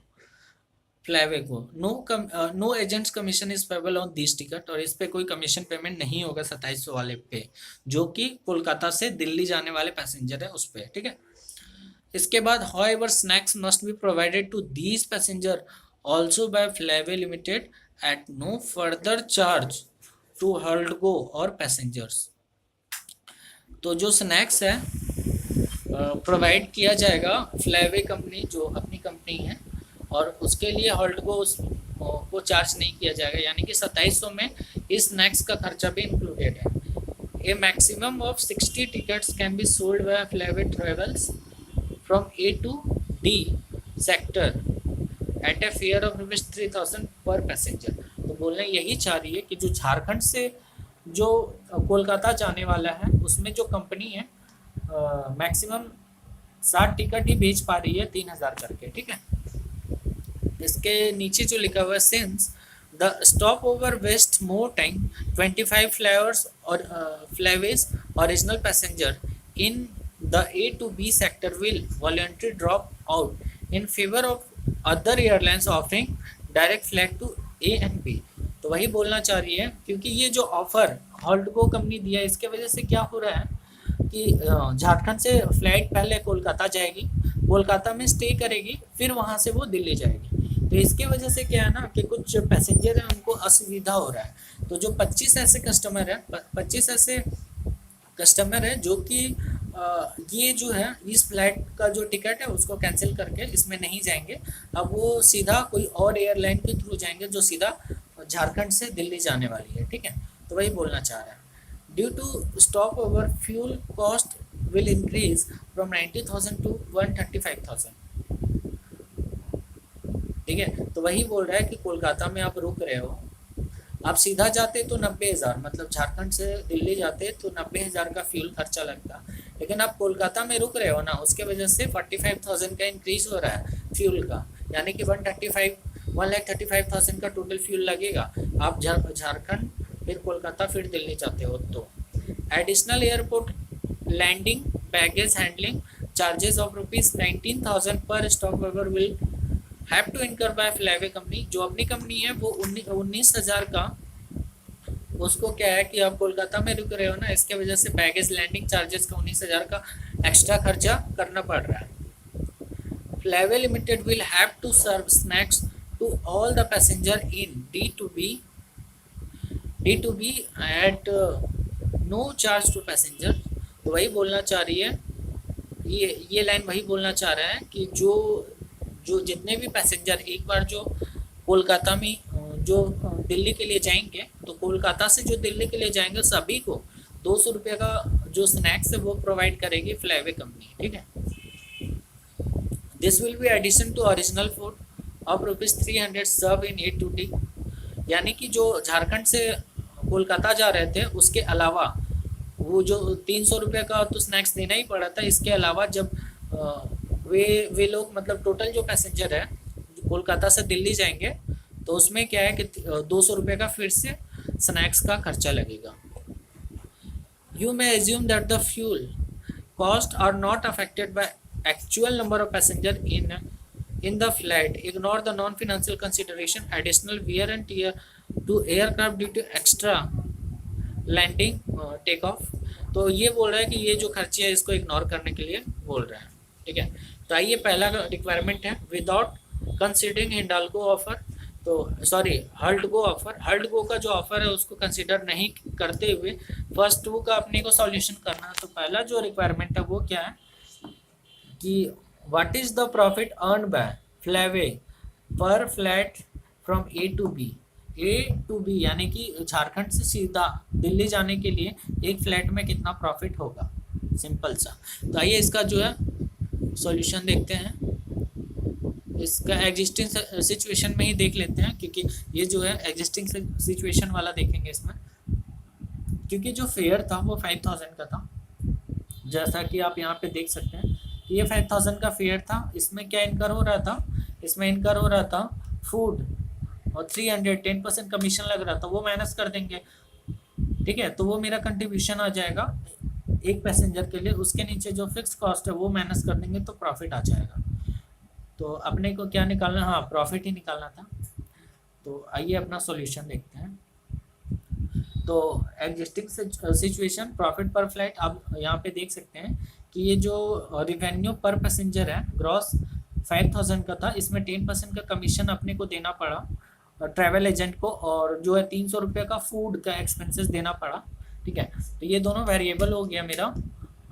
फ्लाईवे को। No agents commission is payable on this ticket, और इस पे कोई कमीशन पेमेंट नहीं होगा 2700 वाले पे, जो कि कोलकाता से दिल्ली जाने वाले पैसेंजर है उस पे, ठीक है। इसके बाद however snacks must be provided to these passenger also by Flyway limited at no further charge to Haldco और पैसेंजर्स। तो जो स्नैक्स है प्रोवाइड किया जाएगा फ्लाईवे कंपनी, जो अपनी कंपनी है, और उसके लिए हेल्डको को चार्ज नहीं किया जाएगा, यानी कि 2700 में इस स्नैक्स का खर्चा भी इंक्लूडेड है। A maximum of 60 tickets can be sold by Flyway travels from A to D sector at a fare of ₹3000 per passenger. तो बोलने यही चाह रही है कि जो झारखंड से जो कोलकाता जाने वाला है उसमें जो कंपनी है मैक्सिमम 60 टिकट ही बेच पा रही है 3000 करके, ठीक है। इसके नीचे जो लिखा हुआ है, since the stop over waste more time 25 flyovers और Flyways original passenger in the A to B sector will voluntary drop out in favour of other airlines offering direct flight to A and B. तो वही बोलना चाह रही है, क्योंकि ये जो ऑफर हेल्डको कंपनी दिया है इसके वजह से क्या हो रहा है कि झारखंड से फ्लाइट पहले कोलकाता जाएगी, कोलकाता में स्टे करेगी, फिर वहाँ से वो दिल्ली जाएगी। तो इसके वजह से क्या है ना कि कुछ पैसेंजर हैं उनको असुविधा हो रहा है। तो जो 25 ऐसे कस्टमर है जो कि ये जो है इस फ्लाइट का जो टिकट है उसको कैंसिल करके इसमें नहीं जाएंगे, अब वो सीधा कोई और एयरलाइन के थ्रू जाएंगे जो सीधा झारखंड से दिल्ली जाने वाली है, ठीक है। तो वही बोलना चाह रहा है। Due to stop over fuel cost will increase from 90,000 to 135,000, ठीक है। तो वही बोल रहा है कि कोलकाता में आप रुक रहे हो, आप सीधा जाते तो 90,000, मतलब झारखंड से दिल्ली जाते तो 90,000 का फ्यूल खर्चा लगता, लेकिन आप कोलकाता में रुक रहे हो ना, उसके वजह से 45,000 का इंक्रीज हो रहा है फ्यूल का, यानी कि 1,35,000 का टोटल फ्यूल लगेगा। आप झारखंड फिर कोलकाता फिर दिल्ली जाते हो तो। Additional airport landing baggage handling charges of ₹19,000 per stop over will have to incur by Flyway company. जो अपनी कंपनी है वो 19,000 का, उसको क्या है कि आप कोलकाता में रुक रहे हो ना, इसके वजह से बैगेज लैंडिंग चार्जेस का 19,000 का एक्स्ट्रा खर्चा करना पड़ रहा है। Flyway limited will have to serve snacks to all the passenger in D to B at no charge to passenger. तो वही बोलना चाह रही है, ये लाइन वही बोलना चाह रहा है कि जो जितने भी पैसेंजर एक बार जो कोलकाता में जो दिल्ली के लिए जाएंगे, तो कोलकाता से जो दिल्ली के लिए जाएंगे सभी को 200 रुपये का जो स्नैक्स है वो प्रोवाइड करेगी फ्लाईवे कंपनी, ठीक है। This will be addition to original food of ₹300 serve in A to D, यानी कि जो झारखंड से कोलकाता जा रहे थे उसके अलावा वो जो 300 रुपये का तो स्नैक्स देना ही पड़ा था, इसके अलावा जब वे लोग मतलब टोटल जो पैसेंजर है कोलकाता से दिल्ली जाएंगे तो उसमें क्या है कि 200 रुपये का फिर से स्नैक्स का खर्चा लगेगा। You may assume that the fuel costs are not affected by actual number of passenger in the flight. Ignore the non-financial consideration, additional wear and tear to aircraft due to extra landing take off। तो ये बोल रहा है कि ये जो खर्चे है इसको इग्नोर करने के लिए बोल रहा है। ठीक है, तो आइए पहला रिक्वायरमेंट है विदाउट कंसिडरिंग हिंडाल्को ऑफर, तो सॉरी हल्टगो ऑफर, हल्टगो का जो ऑफर है उसको कंसिडर नहीं करते हुए फर्स्ट वो का अपने को सॉल्यूशन करना है। तो पहला जो रिक्वायरमेंट है वो क्या है कि what is the profit earn by Flyway per flight from A to B, A to B यानी कि झारखंड से सीधा दिल्ली जाने के लिए एक फ्लाइट में कितना प्रॉफिट होगा, सिंपल सा। तो आइए इसका जो है सॉल्यूशन देखते हैं। इसका एग्जिस्टिंग सिचुएशन में ही देख लेते हैं, क्योंकि ये जो है एग्जिस्टिंग सिचुएशन वाला देखेंगे इसमें, क्योंकि जो फेयर था वो 5000 का था, जैसा कि आप यहाँ पे देख सकते हैं कि ये 5000 का फेयर था। इसमें क्या इनकर हो रहा था, इसमें इनकर हो रहा था फूड और 310% कमीशन लग रहा था, वो माइनस कर देंगे। ठीक है, तो वो मेरा कंट्रीब्यूशन आ जाएगा एक पैसेंजर के लिए, उसके नीचे जो फिक्स कॉस्ट है वो माइनस कर देंगे तो प्रॉफिट आ जाएगा। तो अपने को क्या निकालना, हाँ प्रॉफिट ही निकालना था। तो आइए अपना सॉल्यूशन देखते हैं। तो एग्जिस्टिंग सिचुएशन प्रॉफिट पर फ्लाइट, आप यहाँ पे देख सकते हैं कि ये जो रिवेन्यू पर पैसेंजर है ग्रॉस 5000 का था, इसमें 10% का कमीशन अपने को देना पड़ा ट्रैवल एजेंट को, और जो है 300 रुपये का फूड का एक्सपेंसेस देना पड़ा। ठीक है, तो ये दोनों वेरिएबल हो गया मेरा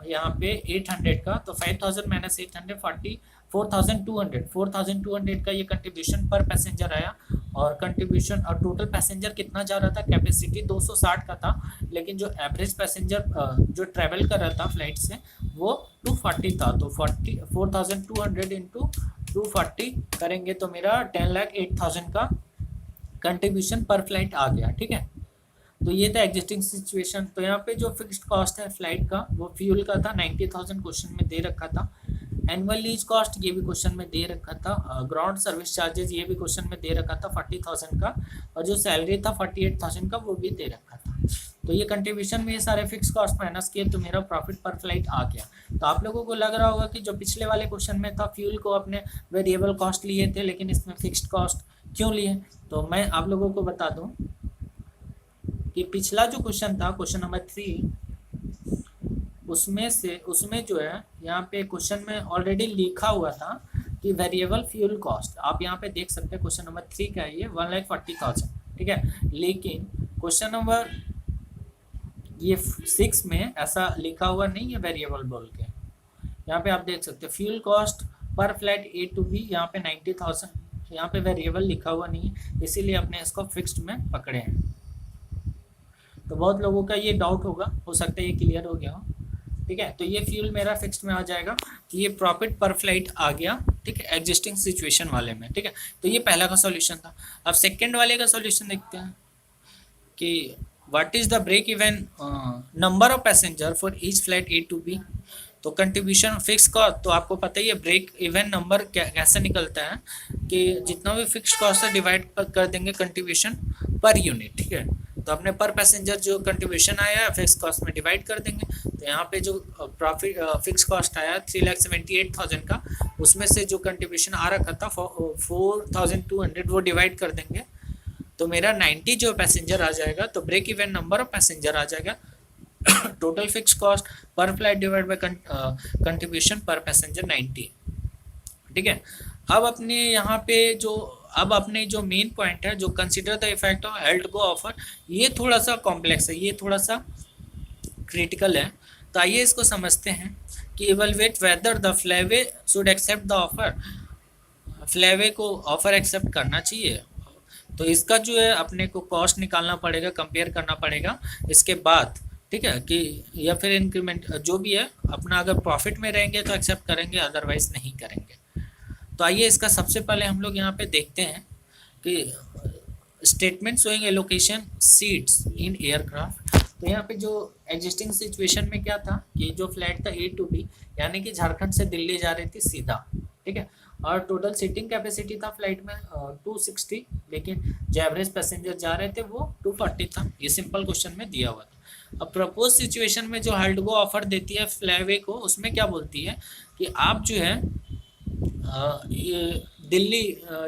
यहाँ पे 800 का, तो 5000 माइनस 800 4200 का ये कंट्रीब्यूशन पर पैसेंजर आया। और कंट्रीब्यूशन और टोटल पैसेंजर कितना जा रहा था, कैपेसिटी 260 का था, लेकिन जो एवरेज पैसेंजर जो ट्रैवल कर रहा था फ्लाइट से वो 240 था। तो 4200 इंटू 240 करेंगे तो मेरा 10,08,000 का कंट्रीब्यूशन पर फ्लाइट आ गया। ठीक है, तो ये था एग्जिस्टिंग सिचुएशन। तो यहाँ पे जो फिक्स्ड कॉस्ट है फ्लाइट का वो फ्यूल का था 90,000 क्वेश्चन में दे रखा था। एनुअल लीज कॉस्ट ये भी क्वेश्चन में दे रखा था। ग्राउंड सर्विस चार्जेस ये भी क्वेश्चन में दे रखा था 40,000 का, और जो सैलरी था 48,000 का वो भी दे रखा था। तो ये कंट्रीब्यूशन में ये सारे फिक्स कॉस्ट माइनस किए तो मेरा प्रॉफिट पर फ्लाइट आ गया। तो आप लोगों को लग रहा होगा कि जो पिछले वाले क्वेश्चन में था फ्यूल को अपने वेरिएबल कॉस्ट लिए थे, लेकिन इसमें फिक्स्ड कॉस्ट क्यों लिए। तो मैं आप लोगों को बता दूं कि पिछला जो क्वेश्चन था क्वेश्चन नंबर 3, उसमें जो है यहाँ पे क्वेश्चन में ऑलरेडी लिखा हुआ था कि वेरिएबल फ्यूल कॉस्ट, आप यहाँ पे देख सकते हैं क्वेश्चन नंबर 3 का ये 1,40,000। ठीक है, लेकिन क्वेश्चन नंबर ये 6 में ऐसा लिखा हुआ नहीं है वेरिएबल बोल के। यहाँ पे आप देख सकते हैं fuel cost per flight A to B, यहाँ पे 90,000, यहाँ पे वेरिएबल लिखा हुआ नहीं है, इसीलिए अपने इसको फिक्स्ड में पकड़े हैं। तो बहुत लोगों का ये डाउट होगा, हो सकता है ये क्लियर हो गया हो। ठीक है, तो ये फ्यूल मेरा फिक्स्ड में आ जाएगा, तो ये प्रॉफिट पर फ्लाइट आ गया। ठीक है, एग्जिस्टिंग सिचुएशन वाले में। ठीक है, तो ये पहला का सॉल्यूशन था। अब सेकंड वाले का सॉल्यूशन देखते हैं कि what is the break even number of passenger for each flight A to B. तो कंट्रीब्यूशन फिक्स कॉस्ट, तो आपको पता ही है ब्रेक इवन नंबर कैसे निकलता है कि जितना भी फिक्स कॉस्ट है डिवाइड कर देंगे कंट्रीब्यूशन पर यूनिट। ठीक है, तो अपने पर पैसेंजर जो कंट्रीब्यूशन आया है फिक्स कॉस्ट में डिवाइड कर देंगे। तो यहाँ पे जो प्रॉफिट फिक्स कॉस्ट आया 3,78,000 का, उसमें से जो कंट्रीब्यूशन आ रखा था 4,200 वो डिवाइड कर देंगे, तो मेरा 90 जो पैसेंजर आ जाएगा। तो break even number of passenger आ जाएगा, total fix cost per flight divide by contribution per passenger 90। ठीक है, अब अपने यहाँ पे अब अपने जो मेन पॉइंट है, जो consider the effect of Haltgo offer, ये थोड़ा सा कॉम्प्लेक्स है, ये थोड़ा सा क्रिटिकल है। तो आइए इसको समझते हैं कि evaluate whether the Flyway should accept the offer, Flyway को ऑफर एक्सेप्ट करना चाहिए। तो इसका जो है अपने को कॉस्ट निकालना पड़ेगा, कंपेयर करना पड़ेगा इसके बाद। ठीक है, कि या फिर इंक्रीमेंट जो भी है अपना, अगर प्रॉफिट में रहेंगे तो एक्सेप्ट करेंगे, अदरवाइज नहीं करेंगे। तो आइए इसका सबसे पहले हम लोग यहाँ पे देखते हैं कि statement showing allocation seats in aircraft. तो यहाँ पे जो एग्जिस्टिंग सिचुएशन में क्या था कि जो फ्लाइट था ए टू बी, यानी कि झारखंड से दिल्ली जा रही थी सीधा। ठीक है, और टोटल सीटिंग कैपेसिटी था फ्लाइट में 260, लेकिन जो एवरेज पैसेंजर जा रहे थे वो 240 था। ये सिंपल क्वेश्चन में दिया हुआ था। अब प्रपोज सिचुएशन में जो हल्डगो ऑफर देती है फ्लाईवे को, उसमें क्या बोलती है कि आप जो है ये दिल्ली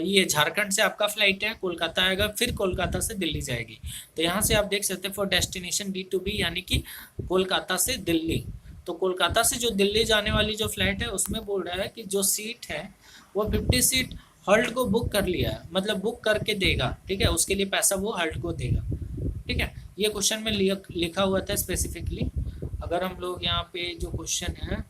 ये झारखंड से आपका फ्लाइट है, कोलकाता आएगा, फिर कोलकाता से दिल्ली जाएगी। तो यहाँ से आप देख सकते हैं फॉर डेस्टिनेशन D2B, यानी कि कोलकाता से दिल्ली। तो कोलकाता से जो दिल्ली जाने वाली जो फ्लाइट है उसमें बोल रहा है कि जो सीट है वो 50 सीट हल्ट को बुक कर लिया है, मतलब बुक करके देगा, ठीक है, उसके लिए पैसा वो हल्ट को देगा, ठीक है। ये क्वेश्चन में लिखा हुआ था स्पेसिफिकली। अगर हम लोग यहाँ पे जो क्वेश्चन है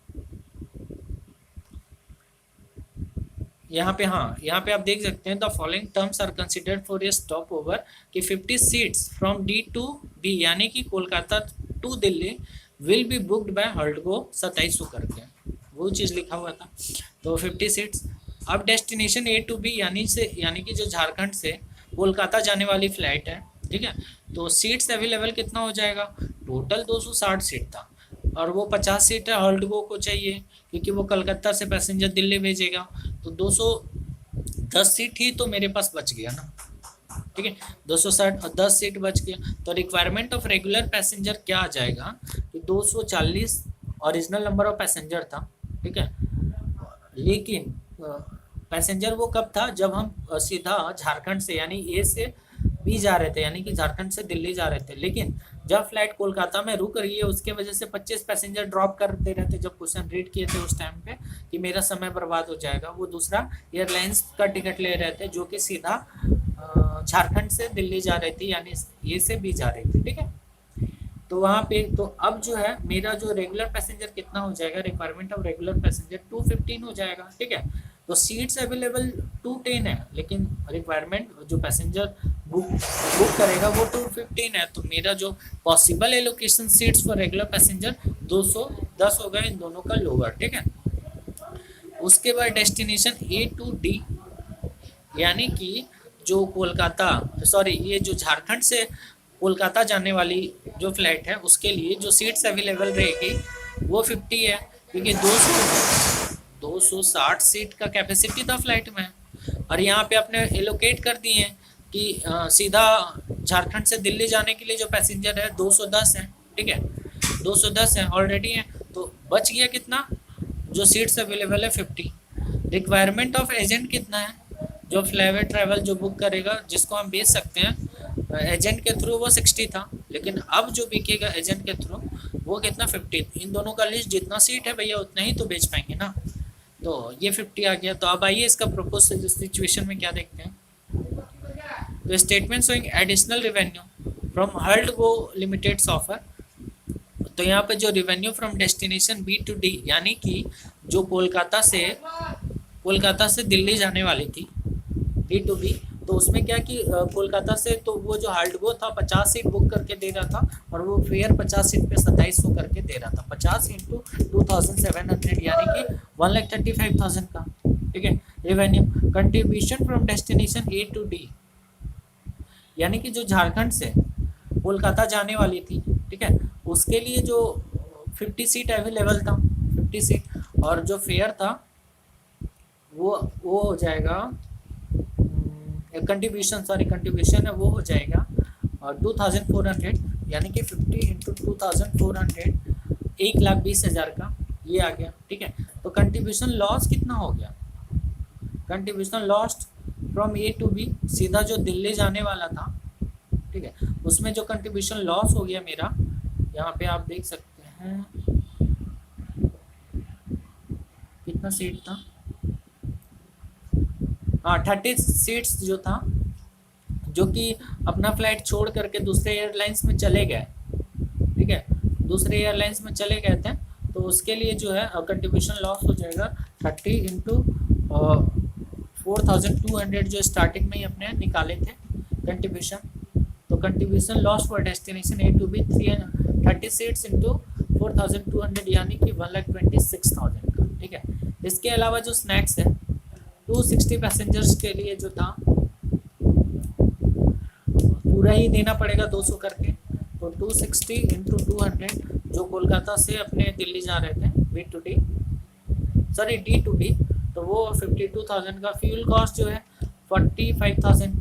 यहाँ पे, हाँ यहाँ पे आप देख सकते हैं the following terms are considered for a stop over कि 50 seats from D to B, यानी कि Kolkata to Delhi will be booked by Haldgo 2700 करके, वो चीज़ लिखा हुआ था। तो 50 सीट्स। अब डेस्टिनेशन A to B यानी कि जो झारखंड से कोलकाता जाने वाली फ्लाइट है, ठीक है, तो सीट्स अवेलेबल कितना हो जाएगा, टोटल 260 सीट था और वो 50 सीट है हल्डगो को चाहिए क्योंकि वो कलकत्ता से पैसेंजर दिल्ली भेजेगा। तो 210 सीट ही तो मेरे पास बच गया ना, ठीक है, 260 और 10 सीट बच गया। तो रिक्वायरमेंट ऑफ रेगुलर पैसेंजर क्या आ जाएगा कि 240 ओरिजिनल नंबर ऑफ पैसेंजर था, ठीक है, लेकिन पैसेंजर वो कब था जब हम सीधा झारखंड से यानी ए से बी जा रहे थे, यानी कि झारखंड से दिल्ली जा रहे थे, लेकिन जब फ्लाइट कोलकाता में रुक रही है उसके वजह से 25 पैसेंजर ड्रॉप कर दे रहे थे। जब क्वेश्चन रीड किए थे उस टाइम पे कि मेरा समय बर्बाद हो जाएगा, वो दूसरा एयरलाइंस का टिकट ले रहे थे जो कि सीधा झारखंड से दिल्ली जा रही थी, यानी ए से बी जा रही थी, ठीक है। तो वहाँ पे तो अब जो है मेरा जो रेगुलर पैसेंजर कितना हो जाएगा, रिक्वायरमेंट ऑफ रेगुलर पैसेंजर 215 हो जाएगा, ठीक है। तो सीट्स अवेलेबल 210 है, लेकिन रिक्वायरमेंट जो पैसेंजर बुक करेगा वो 215 है। तो मेरा जो possible allocation seats for regular passenger 210 हो गए इन दोनों का लोअर, ठीक है। उसके बाद डेस्टिनेशन A to D, यानी कि जो ये जो झारखंड से कोलकाता जाने वाली जो फ्लाइट है उसके लिए जो सीट्स अवेलेबल रहेगी वो 50 है, क्योंकि 260 सीट का कैपेसिटी था फ्लाइट में। और यहाँ पे आपने एलोकेट कर दिए कि सीधा झारखंड से दिल्ली जाने के लिए जो पैसेंजर है 210 है, ठीक है, 210 है ऑलरेडी है। तो बच गया कितना, जो सीट्स अवेलेबल है 50। रिक्वायरमेंट ऑफ एजेंट कितना है, जो फ्लाईवे ट्रैवल जो बुक करेगा जिसको हम बेच सकते हैं एजेंट के थ्रू, वो 60 था, लेकिन अब जो बिकेगा एजेंट के थ्रू वो कितना 50। इन दोनों का लिस्ट जितना सीट है भैया उतना ही तो बेच पाएंगे ना, तो ये 50 आ गया। तो अब आइए इसका प्रपोज सिचुएशन में क्या देखते हैं। तो statement showing additional revenue from Haldgo limited offer. तो यहाँ पे जो revenue from destination B to D, यानी कि जो कोलकाता से दिल्ली जाने वाली थी D to B, तो उसमें क्या कि कोलकाता से तो वो जो हल्डगो था 50 सीट बुक करके दे रहा था और वो फेयर 50 सीट पे 2700 करके दे रहा था, 50 इंटू 2700 यानी कि 1,35,000 का, ठीक है। Revenue contribution from destination A to D, यानी कि जो झारखंड से कोलकाता जाने वाली थी, ठीक है, उसके लिए जो 50 सीट अवेलेबल था 50 सीट, और जो फेयर था वो हो जाएगा कंट्रीब्यूशन है वो हो जाएगा 2400, यानी कि 50 इंटू 2400 1,20,000 का ये आ गया, ठीक है। तो कंट्रीब्यूशन लॉस कितना हो गया, contribution lost from A to B, सीधा जो दिल्ली जाने वाला था, ठीक है, उसमें जो कंट्रीब्यूशन लॉस हो गया मेरा, यहाँ पे आप देख सकते हैं कितना सीट था, हाँ 30 सीट्स जो था, जो कि अपना फ्लाइट छोड़ करके दूसरे एयरलाइंस में चले गए, ठीक है, दूसरे एयरलाइंस में चले गए थे, तो उसके लिए जो है कंट्रीब्यूशन लॉस हो जाएगा 30 इंटू 4,200 जो स्टार्टिंग में ही अपने निकाले थे कंट्रीब्यूशन। तो contribution loss for destination A to B 30 seats into 4,200 यानी कि 1,26,000 का, ठीक है। इसके अलावा जो स्नैक्स है 260 पैसेंजर्स के लिए जो था पूरा ही देना पड़ेगा 200 करके, तो 260 इंटू 200 जो कोलकाता से अपने दिल्ली जा रहे थे D to B, तो वो 52,000 का। फ्यूल कॉस्ट जो है 45,000,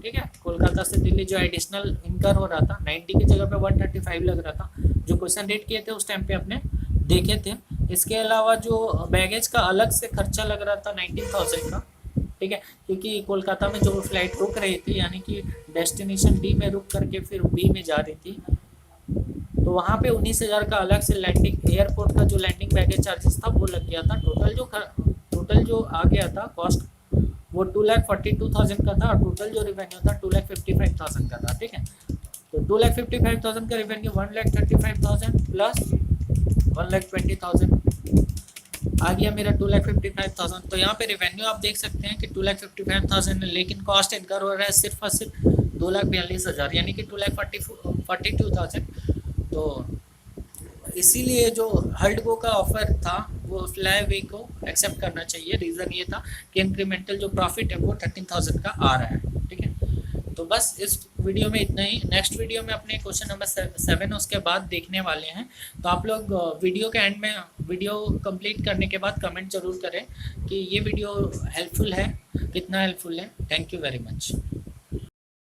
ठीक है। कोलकाता से दिल्ली जो एडिशनल इनकर हो रहा था 90 की जगह पे 135 लग रहा था, जो क्वेश्चन रेट किए थे उस टाइम पे अपने देखे थे। इसके अलावा जो बैगेज का अलग से खर्चा लग रहा था 19,000 का, ठीक है, क्योंकि कोलकाता में जो फ्लाइट रुक रही थी यानी कि डेस्टिनेशन डी में रुक करके फिर बी में जा रही थी, तो वहाँ पे 19,000 का अलग से लैंडिंग एयरपोर्ट का जो लैंडिंग बैगेज चार्जेस था वो लग गया था। टोटल जो आ गया था कॉस्ट वो 2,42,000 का था, और टोटल जो रिवेन्यू था 2,55,000 का था, ठीक है। तो 2,55,000 का रिवेन्यू 1,35,000 प्लस 1,20,000 आ गया मेरा 2,55,000। तो यहाँ पे रिवेन्यू आप देख सकते हैं कि 2,55,000 है, लेकिन कॉस्ट इनकर हो रहा है सिर्फ और सिर्फ 2,42,000 यानी कि 2,42,000। तो इसीलिए जो हल्डको का ऑफर था वो फ्लाई वे को एक्सेप्ट करना चाहिए। रीज़न ये था कि इंक्रीमेंटल जो प्रॉफिट है वो 13,000 का आ रहा है, ठीक है। तो बस इस वीडियो में इतना ही। नेक्स्ट वीडियो में अपने क्वेश्चन नंबर 7 उसके बाद देखने वाले हैं। तो आप लोग वीडियो के एंड में वीडियो कंप्लीट करने के बाद कमेंट जरूर करें कि ये वीडियो हेल्पफुल है, कितना हेल्पफुल है। Thank you very much.